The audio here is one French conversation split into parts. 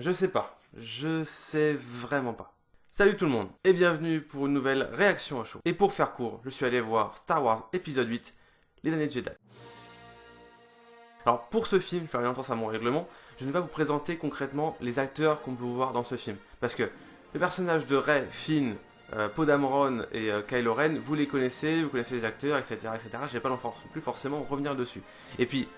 Je sais pas. Je sais vraiment pas. Salut tout le monde et bienvenue pour une nouvelle réaction à chaud. Et pour faire court, je suis allé voir Star Wars épisode 8, Les Derniers Jedi. Alors pour ce film, je fais rien à mon règlement, je ne vais pas vous présenter concrètement les acteurs qu'on peut voir dans ce film. Parce que les personnages de Rey, Finn, Poe Dameron et Kylo Ren, vous les connaissez, vous connaissez les acteurs, etc. etc. Je vais pas plus forcément revenir dessus. Et puis,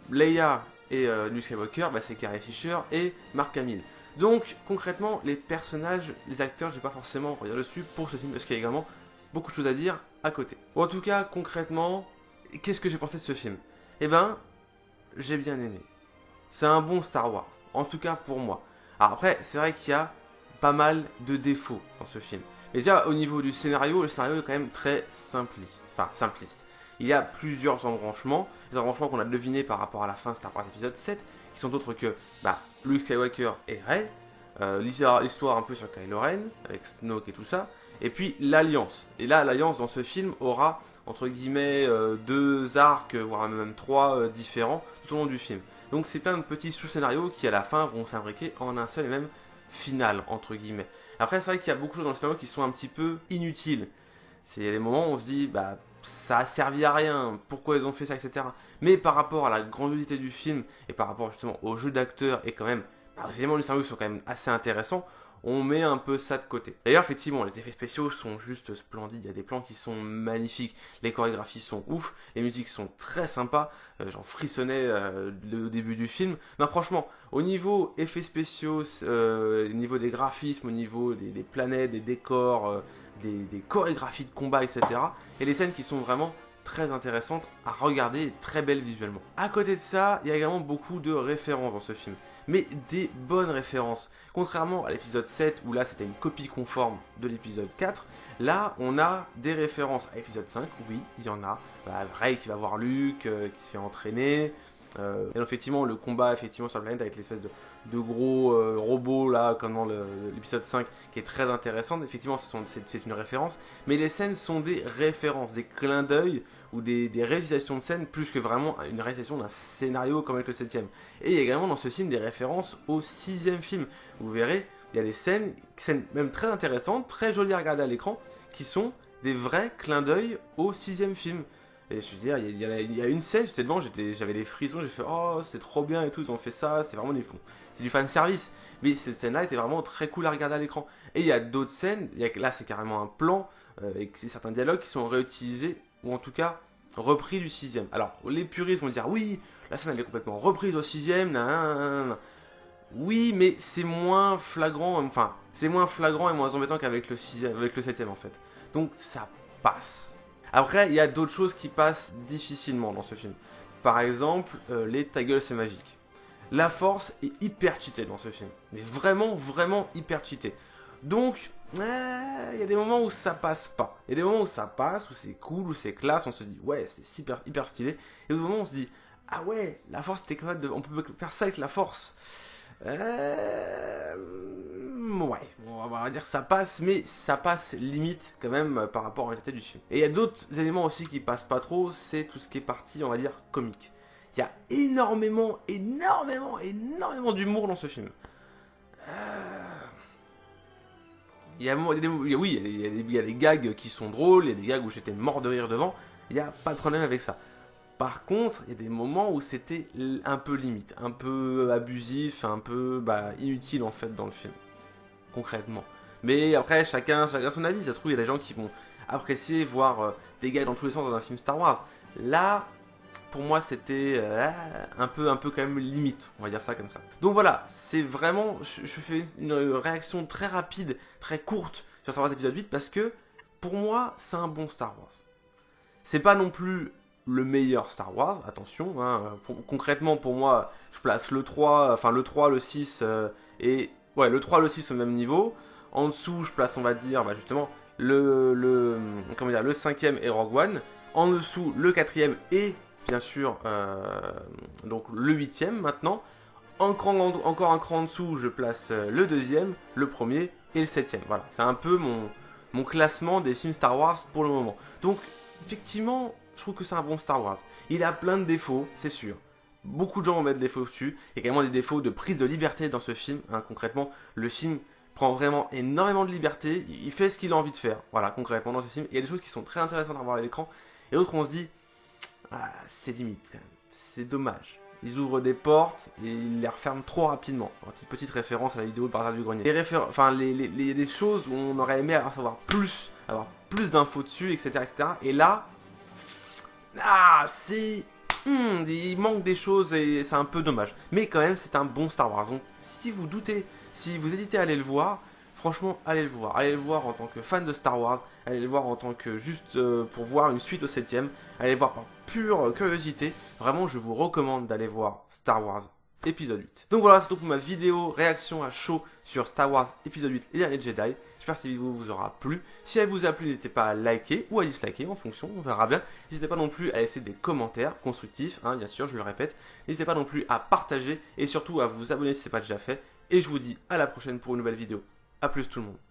Leia et Luke Skywalker, c'est Carrie Fisher et Mark Hamill. Donc concrètement, les personnages, les acteurs, je vais pas forcément revenir dessus pour ce film, parce qu'il y a également beaucoup de choses à dire à côté. Bon, en tout cas, concrètement, qu'est-ce que j'ai pensé de ce film? Eh ben, j'ai bien aimé. C'est un bon Star Wars, en tout cas pour moi. Alors après, c'est vrai qu'il y a pas mal de défauts dans ce film. Mais déjà, au niveau du scénario, le scénario est quand même très simpliste. Enfin, simpliste. Il y a plusieurs embranchements. Les embranchements qu'on a devinés par rapport à la fin de Star Wars épisode 7, qui sont d'autres que Luke Skywalker et Rey, l'histoire un peu sur Kylo Ren, avec Snoke et tout ça, et puis l'Alliance. Et là, l'Alliance dans ce film aura, entre guillemets, deux arcs, voire même trois différents tout au long du film. Donc c'est plein de petits sous-scénarios qui à la fin vont s'imbriquer en un seul et même final, entre guillemets. Après, c'est vrai qu'il y a beaucoup de choses dans le scénario qui sont un petit peu inutiles. C'est des moments où on se dit, ça a servi à rien, pourquoi ils ont fait ça, etc. Mais par rapport à la grandiosité du film, et par rapport justement au jeu d'acteurs, et quand même, les éléments du scénario sont quand même assez intéressants, on met un peu ça de côté. D'ailleurs, effectivement, les effets spéciaux sont juste splendides, il y a des plans qui sont magnifiques, les chorégraphies sont ouf, les musiques sont très sympas, j'en frissonnais au début du film. Non, franchement, au niveau effets spéciaux, au niveau des graphismes, au niveau des planètes, des décors, des chorégraphies de combat, etc. Et les scènes qui sont vraiment très intéressantes à regarder et très belles visuellement. À côté de ça, il y a également beaucoup de références dans ce film. Mais des bonnes références. Contrairement à l'épisode 7, où là c'était une copie conforme de l'épisode 4, là on a des références à l'épisode 5, oui, il y en a. Rey qui va voir Luke, qui se fait entraîner. Et effectivement, le combat sur la planète avec l'espèce de gros robots là, comme dans l'épisode 5, qui est très intéressant. Effectivement, c'est une référence. Mais les scènes sont des références, des clins d'œil ou des réalisations de scènes, plus que vraiment une réalisation d'un scénario comme avec le 7ème. Et il y a également dans ce film des références au 6ème film. Vous verrez, il y a des scènes même très intéressantes, très jolies à regarder à l'écran, qui sont des vrais clins d'œil au 6ème film. Et je veux dire, il y a une scène, j'étais devant, j'avais des frissons, j'ai fait oh c'est trop bien et tout, ils ont fait ça, c'est vraiment c'est du fan service. Mais cette scène-là était vraiment très cool à regarder à l'écran. Et il y a d'autres scènes, là c'est carrément un plan, avec certains dialogues qui sont réutilisés, ou en tout cas repris du 6ème. Alors les puristes vont dire oui, la scène elle est complètement reprise au 6ème, oui, mais c'est moins flagrant, c'est moins flagrant et moins embêtant qu'avec le 6ème, avec le 7ème en fait. Donc ça passe. Après, il y a d'autres choses qui passent difficilement dans ce film. Par exemple, les ta gueule c'est magique. La force est hyper cheatée dans ce film. Mais vraiment, vraiment hyper cheatée. Donc, il y a des moments où ça passe pas. Il y a des moments où ça passe, où c'est cool, où c'est classe, on se dit ouais, c'est hyper stylé. Et d'autres moments où on se dit ah ouais, la force, t'es capable on peut faire ça avec la force. Ouais, on va dire que ça passe, mais ça passe limite quand même par rapport à l'entièreté du film. Et il y a d'autres éléments aussi qui passent pas trop, c'est tout ce qui est partie, on va dire, comique. Il y a énormément d'humour dans ce film. Il y a des gags qui sont drôles, il y a des gags où j'étais mort de rire devant, il n'y a pas de problème avec ça. Par contre, il y a des moments où c'était un peu limite, un peu abusif, un peu inutile en fait dans le film, concrètement. Mais après, chacun son avis, ça se trouve, il y a des gens qui vont apprécier voir des gags dans tous les sens dans un film Star Wars. Là, pour moi, c'était un peu quand même limite, on va dire ça comme ça. Donc voilà, c'est vraiment, je fais une réaction très rapide, très courte sur Star Wars épisode 8 parce que, pour moi, c'est un bon Star Wars. C'est pas non plus le meilleur Star Wars, attention, concrètement pour moi, je place le 3, le 6, et ouais, le 3, le 6 au même niveau. En dessous, je place, on va dire, justement, le 5ème et Rogue One. En dessous, le 4ème et, bien sûr, donc le 8ème maintenant. Encore un cran en dessous, je place le 2ème, le 1er et le 7ème. Voilà, c'est un peu mon classement des films Star Wars pour le moment. Donc, effectivement, je trouve que c'est un bon Star Wars. Il a plein de défauts, c'est sûr. beaucoup de gens vont mettre des défauts dessus. Il y a également des défauts de prise de liberté dans ce film. Hein. Concrètement, le film prend vraiment énormément de liberté. Il fait ce qu'il a envie de faire. Voilà, concrètement dans ce film. Il y a des choses qui sont très intéressantes à voir à l'écran. Et d'autres, on se dit, ah, c'est limite quand même. C'est dommage. Ils ouvrent des portes et ils les referment trop rapidement. Une petite référence à la vidéo de Bernard du Grenier. Il y a des choses où on aurait aimé avoir plus d'infos dessus, etc., etc. Et là, il manque des choses et c'est un peu dommage. Mais quand même, c'est un bon Star Wars. Donc, si vous doutez, si vous hésitez à aller le voir, franchement, allez le voir. Allez le voir en tant que fan de Star Wars. Allez le voir en tant que juste pour voir une suite au 7ème. Allez le voir par pure curiosité. Vraiment, je vous recommande d'aller voir Star Wars épisode 8. Donc voilà, c'est tout pour ma vidéo réaction à chaud sur Star Wars épisode 8 Les Derniers Jedi. J'espère que cette vidéo vous aura plu. Si elle vous a plu, n'hésitez pas à liker ou à disliker en fonction, on verra bien. N'hésitez pas non plus à laisser des commentaires constructifs, hein, bien sûr, je le répète. N'hésitez pas non plus à partager et surtout à vous abonner si ce n'est pas déjà fait. Et je vous dis à la prochaine pour une nouvelle vidéo. A plus tout le monde.